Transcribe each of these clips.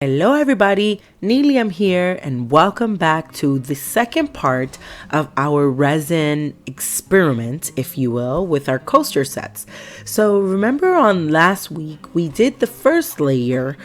Hello everybody, Niliam here and welcome back to the second part of our resin experiment, if you will, with our coaster sets. So remember on last week we did the first layer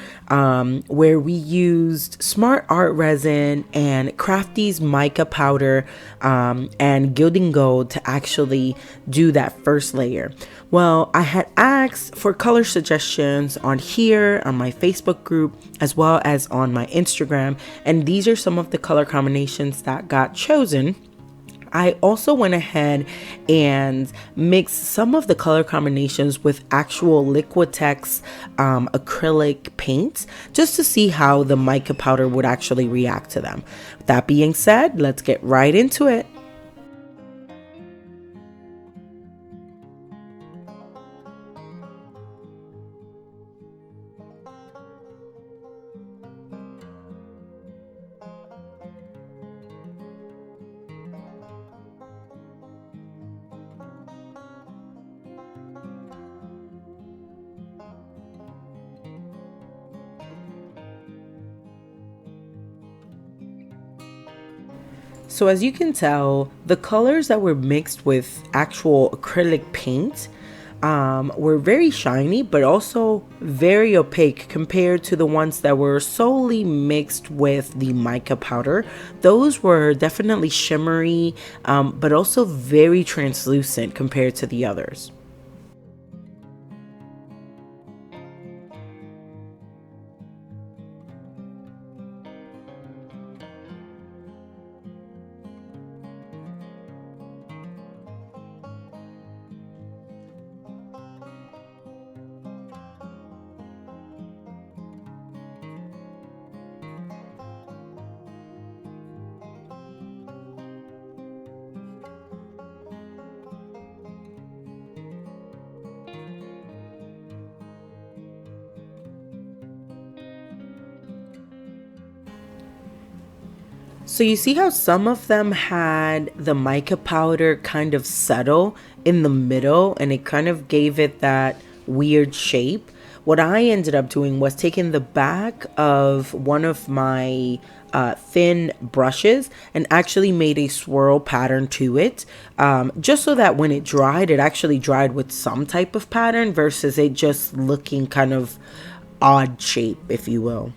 where we used Smart Art resin and Craftiss mica powder and Gilding gold to actually do that first layer. Well, I had asked for color suggestions on here, on my Facebook group, as well as on my Instagram, and these are some of the color combinations that got chosen. I also went ahead and mixed some of the color combinations with actual Liquitex acrylic paints just to see how the mica powder would actually react to them. With that being said, let's get right into it. So as you can tell, the colors that were mixed with actual acrylic paint were very shiny, but also very opaque compared to the ones that were solely mixed with the mica powder. Those were definitely shimmery, but also very translucent compared to the others. So you see how some of them had the mica powder kind of settle in the middle and it kind of gave it that weird shape. What I ended up doing was taking the back of one of my thin brushes and actually made a swirl pattern to it, just so that when it dried, it actually dried with some type of pattern versus it just looking kind of odd shape, if you will.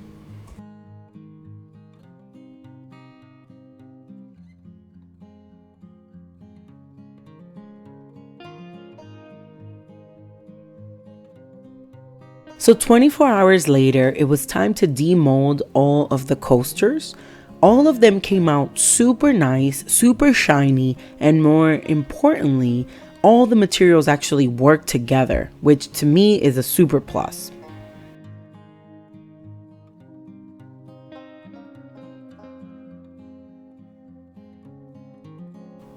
So 24 hours later, it was time to demold all of the coasters. All of them came out super nice, super shiny, and more importantly, all the materials actually work together, which to me is a super plus.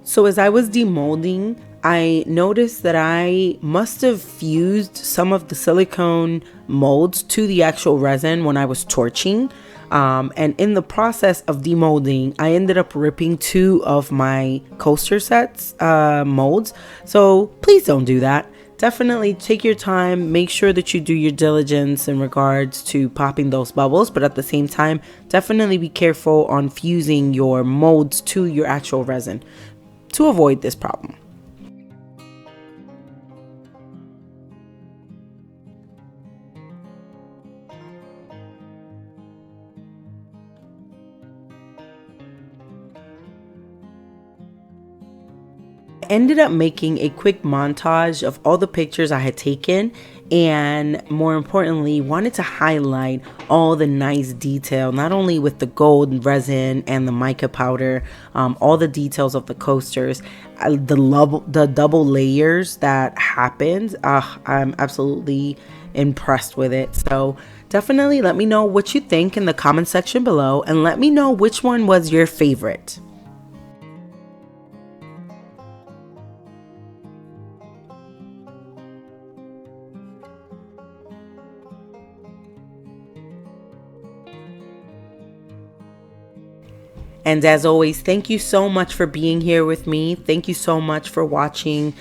So as I was demolding, I noticed that I must have fused some of the silicone molds to the actual resin when I was torching. And in the process of demolding, I ended up ripping two of my coaster sets molds. So please don't do that. Definitely take your time, make sure that you do your diligence in regards to popping those bubbles, but at the same time, definitely be careful on fusing your molds to your actual resin to avoid this problem. Ended up making a quick montage of all the pictures I had taken, and more importantly wanted to highlight all the nice detail, not only with the gold resin and the mica powder, all the details of the coasters, the double layers that happened. I'm absolutely impressed with it. So definitely let me know what you think in the comment section below, and let me know which one was your favorite. And as always, thank you so much for being here with me. Thank you so much for watching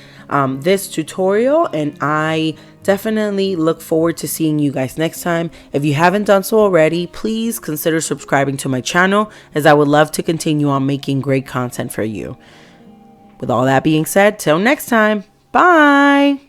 this tutorial, and I definitely look forward to seeing you guys next time. If you haven't done so already, please consider subscribing to my channel, as I would love to continue on making great content for you. With all that being said, till next time, bye!